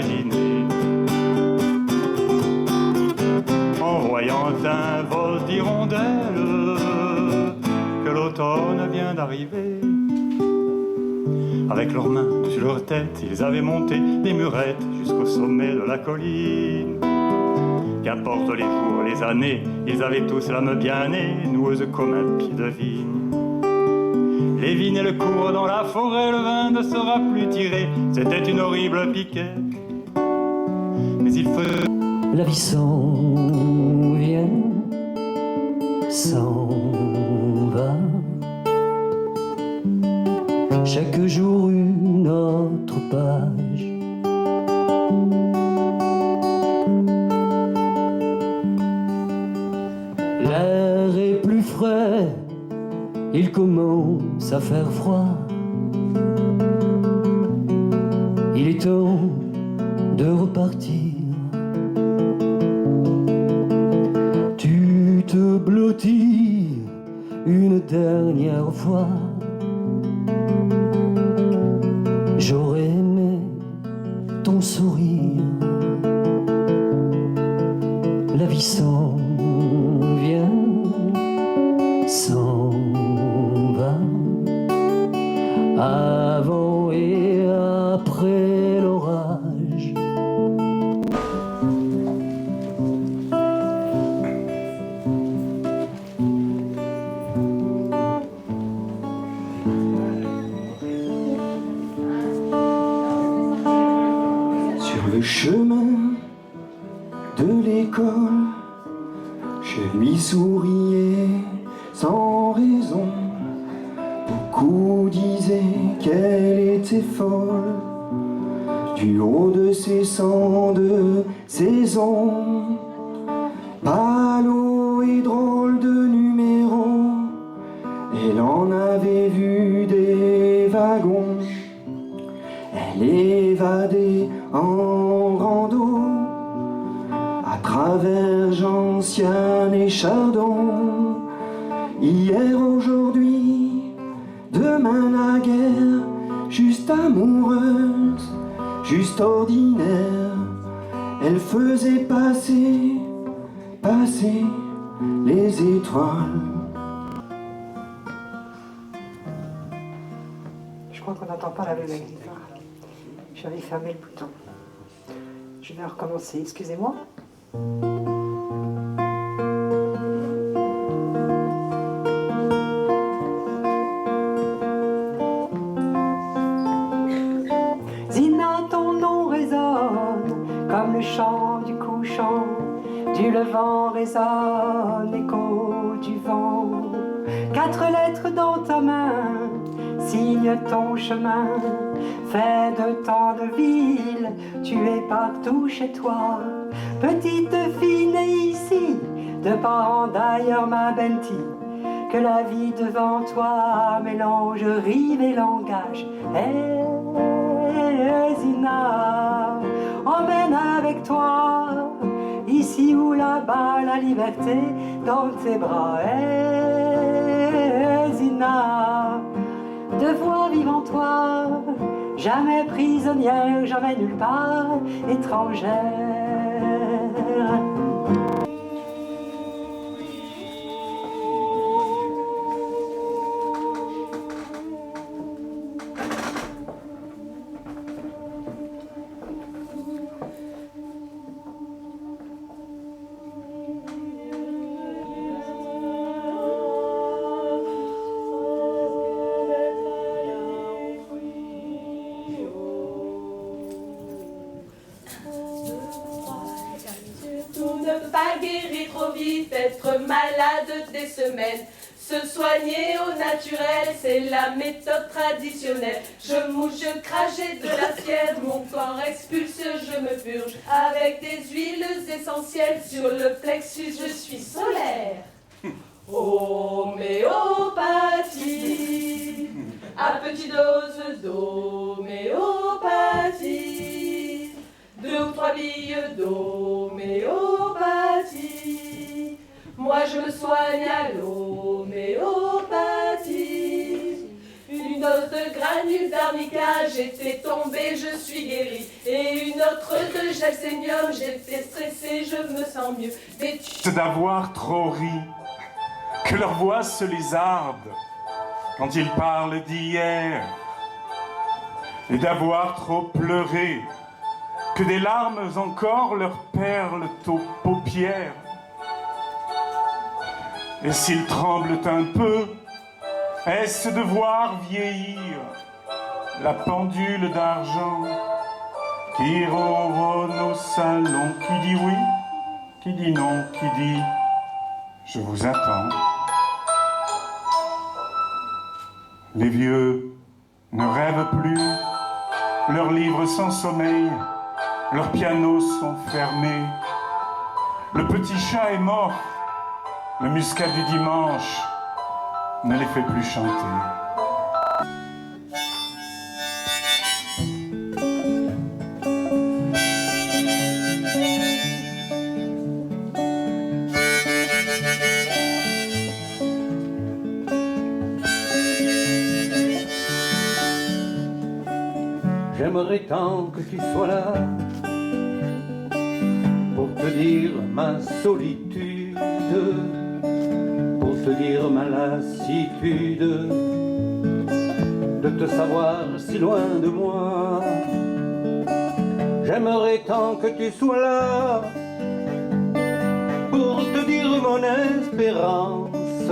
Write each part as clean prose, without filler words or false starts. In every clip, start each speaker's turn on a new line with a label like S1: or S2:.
S1: imaginer. En voyant un vol d'hirondelles, que l'automne vient d'arriver. Avec leurs mains sur leur tête, ils avaient monté des murettes jusqu'au sommet de la colline. Qu'importe les jours, les années, ils avaient tous l'âme bien née, noueuse comme un pied de vigne. Les vignes et le cours dans la forêt, le vin ne sera plus tiré, c'était une horrible piquette. Mais il faut...
S2: La vie s'en vient, s'en va. Chaque jour une autre page. L'air est plus frais, il commence à faire froid. Il est temps de repartir. Tu te blottis une dernière fois. J'aurais aimé ton sourire. La vie s'en vient, s'en va. Avant et après l'orage.
S3: Le chemin de l'école, je lui souriais sans raison. Beaucoup disaient qu'elle était folle, du haut de ses 102 saisons. Palo et drôle de numéro, elle en avait vu des wagons. Elle évadait en rando à travers Gentiane et Chardon. Hier, aujourd'hui, demain naguère, juste amoureuse, juste ordinaire. Elle faisait passer, passer les étoiles.
S4: Je crois qu'on n'entend pas la même guitare. J'avais fermé le bouton. Je vais recommencer, excusez-moi. Zina, ton nom résonne comme le chant du couchant. Du levant résonne l'écho du vent. 4 lettres dans ta main signe ton chemin. Fait de tant de villes, tu es partout chez toi. Petite fille née ici, de parents d'ailleurs, ma Benti. Que la vie devant toi mélange rive et langage. Zina, emmène avec toi, ici ou là-bas, la liberté dans tes bras. Zina, devoir vivre en toi, jamais prisonnière, jamais nulle part étrangère.
S5: Pas guérir trop vite, être malade des semaines. Se soigner au naturel, c'est la méthode traditionnelle. Je mouche, je crache, j'ai de la fièvre, mon corps expulse, je me purge. Avec des huiles essentielles sur le plexus, je suis solaire. Homéopathie, à petite dose d'homéopathie. 2 ou 3 billes d'homéopathie. Moi je me soigne à l'homéopathie. Une une dose de granule d'arnica, j'étais tombée, je suis guérie. Et une autre de gelsenium, j'étais stressée, je me sens mieux.
S6: C'est d'avoir trop ri, que leur voix se lézarde quand ils parlent d'hier, et d'avoir trop pleuré, que des larmes encore leur perlent aux paupières. Et s'ils tremblent un peu, est-ce de voir vieillir la pendule d'argent qui ronronne au salon, qui dit oui, qui dit non, qui dit je vous attends. Les vieux ne rêvent plus, leurs livres sans sommeil, leurs pianos sont fermés. Le petit chat est mort, le muscat du dimanche ne les fait plus chanter.
S2: J'aimerais tant que tu sois là pour te dire ma solitude, pour te dire ma lassitude de te savoir si loin de moi. J'aimerais tant que tu sois là pour te dire mon espérance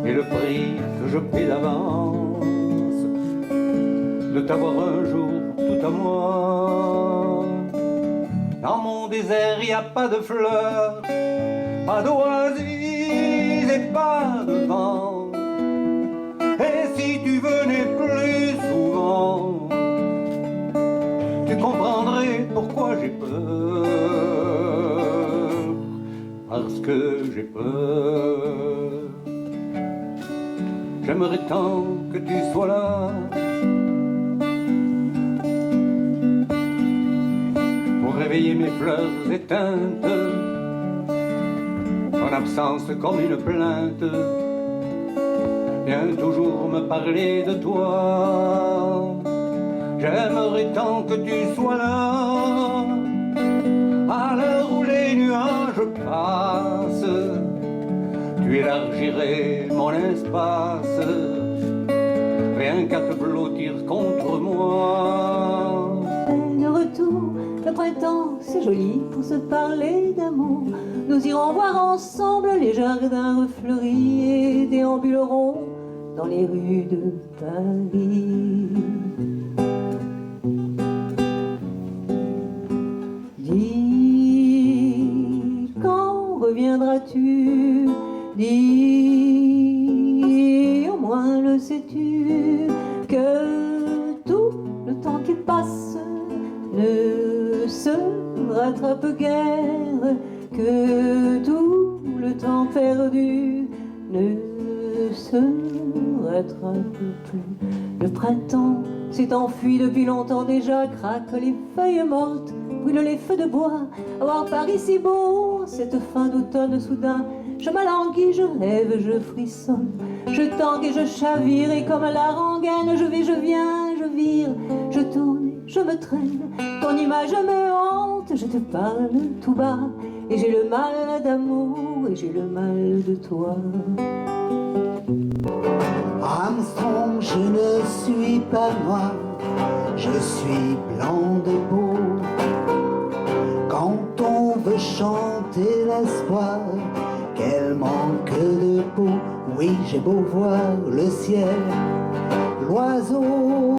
S2: et le prix que je paie d'avance de t'avoir un jour tout à moi. Dans mon désert, il n'y a pas de fleurs, pas d'oasis et pas de vent. Et si tu venais plus souvent, tu comprendrais pourquoi j'ai peur. Parce que j'ai peur. J'aimerais tant que tu sois là réveiller mes fleurs éteintes, ton absence comme une plainte, viens toujours me parler de toi. J'aimerais tant que tu sois là, à l'heure où les nuages passent, tu élargirais mon espace, rien qu'à te blottir contre moi.
S7: De retour, le printemps, c'est joli pour se parler d'amour. Nous irons voir ensemble les jardins refleuris et déambulerons dans les rues de Paris. Dis, quand reviendras-tu? Dis, au moins le sais-tu, que tout le temps qui passe ne se rattrape guère, que tout le temps perdu ne se rattrape plus. Le printemps s'est enfui depuis longtemps déjà, craquent les feuilles mortes, brûlent les feux de bois. À voir Paris si beau, cette fin d'automne soudain, je m'alanguis, je rêve, je frissonne, je tangue et je chavire, et comme la rengaine, je vais, je viens, je vire, je tourne, je me traîne, ton image me hante, je te parle tout bas, et j'ai le mal d'amour, et j'ai le mal de toi.
S8: Armstrong, je ne suis pas noir, je suis blanc de peau. Quand on veut chanter l'espoir, quel manque de peau. Oui, j'ai beau voir le ciel, l'oiseau